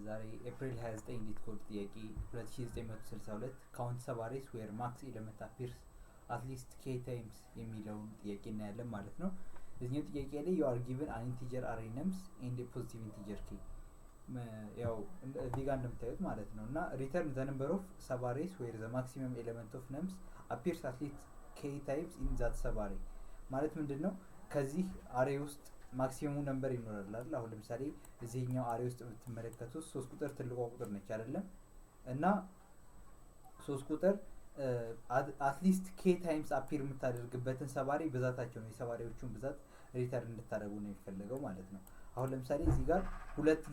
ዛሬ ኤፕሪል 29 ሊት ኮድ ጥያቄ 2962 ካውንት ሰባሬስ ዌር ማክስ ኤሌመንት አፒርስ አትሊስት ኬ ታይምስ የሚለውን ጥያቄ እናያለን ማለት ነው። እዚህኛው ጥያቄ ላይ you are given an integer array names and a positive integer k ያው እዚህ ጋር እንደምታዩት ማለት ነው እና return the number of subarrays where the maximum element of names appears at least k times in that subarray ማለት ምንድነው? ከዚህ አሬ ውስጥ ማክሲመሙ ነምበር ይኖራል አይደል? አሁን ለምሳሌ እዚህኛው አሬ ውስጥ የምትመለከቱት 3 ቁጥር ትልቋ ቁጥር ነች አይደለም? እና 3 ቁጥር አትሊስት ኬ ታይምስ አፒር የምታደርግበትን ሰባሪ ብዛታቸው ነው። የሰባሪዎቹን ብዛት ሪተርን እንድታደርጉ ነው የሚፈልገው ማለት ነው። አሁን ለምሳሌ እዚህ ጋር ሁለት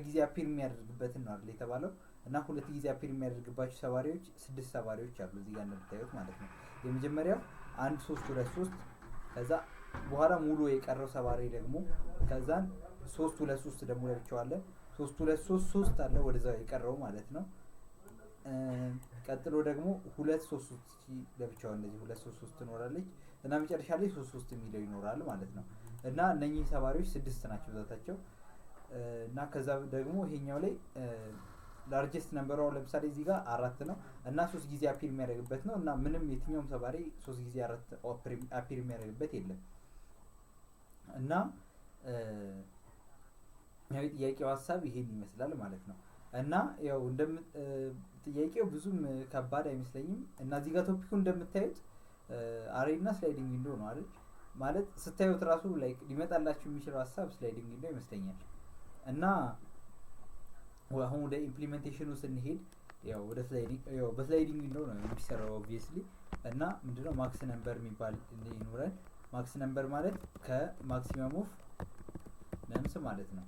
ጊዜ አፒር የሚያደርግበትን ነው አይደል የተባለው? እና ሁለት ጊዜ አፒር የሚያደርግባቸው ሰባሪዎች 6 ሰባሪዎች አሉ እዚህ ጋር እንደምታዩት ማለት ነው። የመጀመሪያው 1 3 2 3 ከዛ በኋላ ሙሉ የቀረው ሰባሪ ደግሞ ከዛን 3 2 3 ደግሞ ለብቻው አለ 3 2 3 3 አለ ወደዛ የቀረው ማለት ነው። ቀጥሎ ደግሞ 2 3 3 ለብቻው እንደዚህ 2 3 3 ትኖራለች እና መጨረሻ ላይ 3 3 የሚለው ይኖራል ማለት ነው። እና እነኚህ ሰባሪዎች 6 ናቸው ብዛታቸው። እና ከዛ ደግሞ ይሄኛው ላይ ላርጀስት ነምበሩ ለምሳሌ እዚህ ጋር 4 ነው እና 3 ጊዜ አፒር የሚያደርግበት ነው እና ምንም የትኛውም ሰባሪ 3 ጊዜ 4 አፒር የሚያደርግበት የለም። እና ያው ጥያቄው ሀሳብ ይሄን ይመስላል ማለት ነው። እና ያው ጥያቄው ብዙም ከባድ አይመስለኝም። እና እዚህ ጋር ቶፒኩ እንደምታዩት አሬ እና ስላይዲንግ ዊንዶ ነው አይደል? ማለት ስታዩት ራሱ ላይክ ሊመጣላችሁ የሚችለው ሀሳብ ስላይዲንግ ዊንዶ ይመስለኛል። እና አሁን ወደ ኢምፕሊሜንቴሽኑ ስንሄድ ያው ወደ በስላይዲንግ ዊንዶ ነው የሚሰራው ኦብቪየስሊ። እና ምንድነው ማክስ ነምበር የሚባል ይኖራል። ማክስ ነምበር ማለት ከማክሲመም ኦፍ ነምስ ማለት ነው።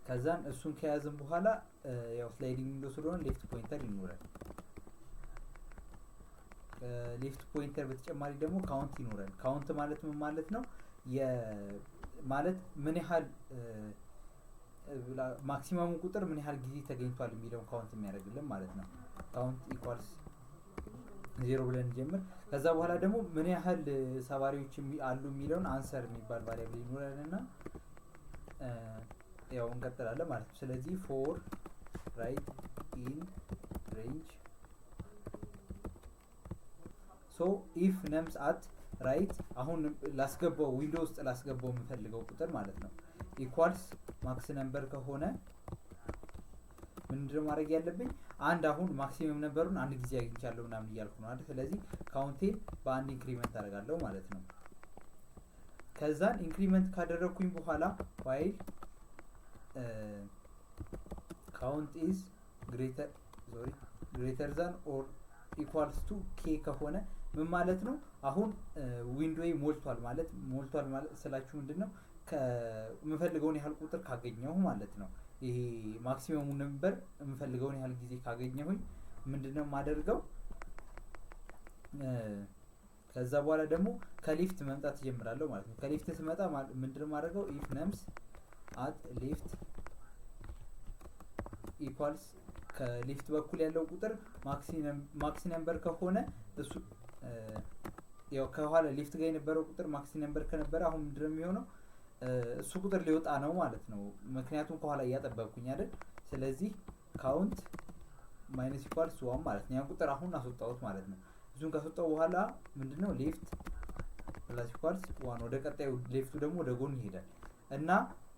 ከዛን እሱን ከያዝን በኋላ ያው ስላይዲንግ ዊንዶ ስለሆነ ሌፍት ፖይንተር ይኖራል። ሌፍት ፖይንተር በተጨማሪ ደግሞ ካውንት ይኖራል። ካውንት ማለት ምን ማለት ነው? ማለት ምን ያህል ማክሲመሙ ቁጥር ምን ያህል ጊዜ ተገኝቷል የሚለውን ካውንት የሚያደርግልን ማለት ነው። ካውንት ኢኳልስ 0 ብለን እንጀምር። ከዛ በኋላ ደግሞ ምን ያህል ሰባሪዎች አሉ የሚለውን አንሰር የሚባል ቫሪያብል ይኖራልና ያው እንቀጥላለን ማለት ነው። ስለዚህ ፎር ራይት ኢን ሬንጅ ሶ ኢፍ ነምስ አት ራይት አሁን ላስገባው ዊንዶ ውስጥ ላስገባው የምፈልገው ቁጥር ማለት ነው ኢኳልስ ማክስ ነምበር ከሆነ ምንድነው ማድረግ ያለብኝ? አንድ አሁን ማክሲመም ነምበሩን አንድ ጊዜ አግኝቻለሁ ምናምን እያልኩ ነው አይደል? ስለዚህ ካውንቴን በአንድ ኢንክሪመንት አደርጋለሁ ማለት ነው። ከዛን ኢንክሪመንት ካደረኩኝ በኋላ ዋይል ካውንት ኢዝ ግሬተር ዛን ኦር ኢኳልስ ቱ ኬ ከሆነ ምን ማለት ነው? አሁን ዊንዶዬ ሞልቷል ማለት ስላችሁ ምንድነው የምፈልገውን ያህል ቁጥር ካገኘሁ ማለት ነው። ይሄ ማክሲመሙ ነምበር የምፈልገውን ያህል ጊዜ ካገኘሁኝ ምንድነው የማደርገው? ከዛ በኋላ ደግሞ ከሊፍት መምጣት ጀምራለሁ ማለት ነው። ከሊፍት ስመጣ ምንድነው የማደርገው? ኢፍ ነምስ አት ሊፍት ኢኳልስ ከሊፍት በኩል ያለው ቁጥር ማክሲ ነምበር ከሆነ እሱ ያው ከኋላ ሊፍት ጋር የነበረው ቁጥር ማክሲ ነምበር ከነበረ አሁን ምንድነው የሚሆነው? እሱ ቁጥር ሊወጣ ነው ማለት ነው። ምክንያቱም ከኋላ እያጠበብኩኝ አይደል? ስለዚህ ካውንት ማይነስ ኢኳልስ 1 ማለት ነው። ያን ቁጥር አሁን አስወጣሁት ማለት ነው። እሱን ካስወጣው በኋላ ምንድነው ሌፍት ፕላስ ኢኳልስ 1 ወደ ቀጣዩ ሌፍቱ ደግሞ ወደ ጎን ይሄዳል። እና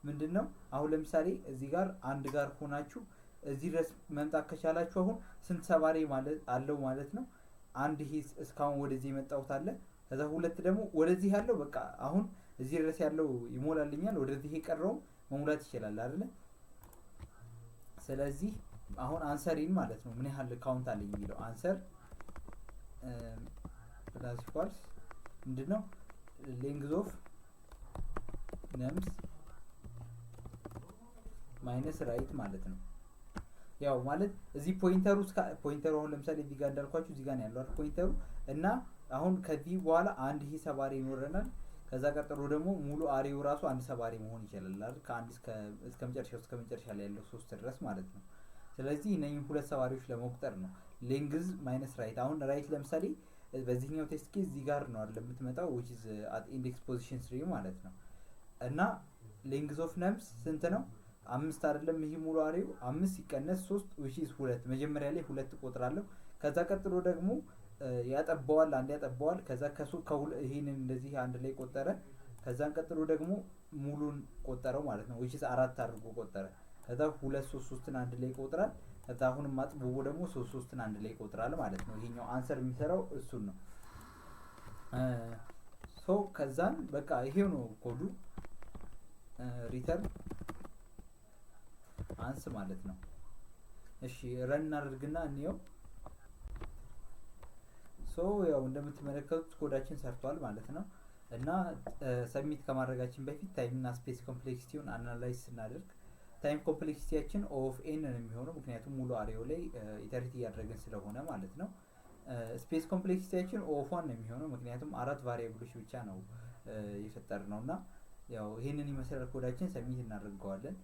ምንድነው አሁን ለምሳሌ እዚህ ጋር አንድ ጋር ሆናችሁ እዚህ ድረስ መምጣት ከቻላችሁ አሁን ስንት ሰባሪ ማለት አለው ማለት ነው? አንድ ይሄ እስካሁን ወደዚህ የመጣሁት አለ። ከዛ ሁለት ደግሞ ወደዚህ ያለው በቃ አሁን እዚህ ድረስ ያለው ይሞላልኛል። ወደዚህ የቀረው መሙላት ይችላል አይደል? ስለዚህ አሁን አንሰሪን ማለት ነው ምን ያህል ካውንት አለኝ የሚለው አንሰር ፕላስ ኢኳልስ ምንድነው ሌንግዝ ኦፍ ነምስ ማይነስ ራይት ማለት ነው። ያው ማለት እዚህ ፖይንተሩ አሁን ለምሳሌ እዚህ ጋር እንዳልኳችሁ እዚህ ጋር ነው ያለው አይደል ፖይንተሩ። እና አሁን ከዚህ በኋላ አንድ ይሄ ሰባሪ ይኖረናል። ከዛ ቀጥሎ ደግሞ ሙሉ አሬው ራሱ አንድ ሰባሪ መሆን ይችላል አይደል? ከአንድ እስከ መጨረሻ ላይ ያለው 3 ድረስ ማለት ነው። ስለዚህ እነኚህ ሁለት ሰባሪዎች ለመቁጠር ነው ሌንግዝ ማይነስ ራይት። አሁን ራይት ለምሳሌ በዚህኛው ቴስት ኬዝ እዚህ ጋር ነው አይደል የምትመጣው which is at index position 3 ማለት ነው። እና ሌንግዝ ኦፍ ነምስ ስንት ነው? 5 አይደለም? ይሄ ሙሉ አሬው 5 ሲቀነስ 3 which is 2 መጀመሪያ ላይ 2 ቆጥራለሁ። ከዛ ቀጥሎ ደግሞ ያጠባዋል፣ አንድ ያጠባዋል። ከዛ ይሄንን እንደዚህ አንድ ላይ ቆጠረ። ከዛን ቀጥሎ ደግሞ ሙሉን ቆጠረው ማለት ነው which is 4 አድርጎ ቆጠረ። ከዛ 2 3 3ን አንድ ላይ ይቆጥራል። ከዛ አሁንም አጥብቦ ደግሞ 3 3ን አንድ ላይ ይቆጥራል ማለት ነው። ይሄኛው አንሰር የሚሰራው እሱን ነው። ሶ ከዛን በቃ ይሄው ነው ኮዱ ሪተርን አንስ ማለት ነው። እሺ ረን እናድርግና እንየው። ሶ ያው እንደምትመለከቱት ኮዳችን ሰርቷል ማለት ነው። እና ሰብሚት ከማድረጋችን በፊት ታይም እና ስፔስ ኮምፕሌክሲቲውን አናላይዝ ስናደርግ ታይም ኮምፕሌክሲቲያችን ኦፍ ኤን ነው የሚሆነው፣ ምክንያቱም ሙሉ አሬው ላይ ኢተሪቲ እያደረግን ስለሆነ ማለት ነው። ስፔስ ኮምፕሌክሲቲያችን ኦፍ ዋን ነው የሚሆነው፣ ምክንያቱም 4 ቫሪያብሎች ብቻ ነው የፈጠርነው። እና ያው ይሄንን ይመስላል ኮዳችን። ሰብሚት እናደርገዋለን።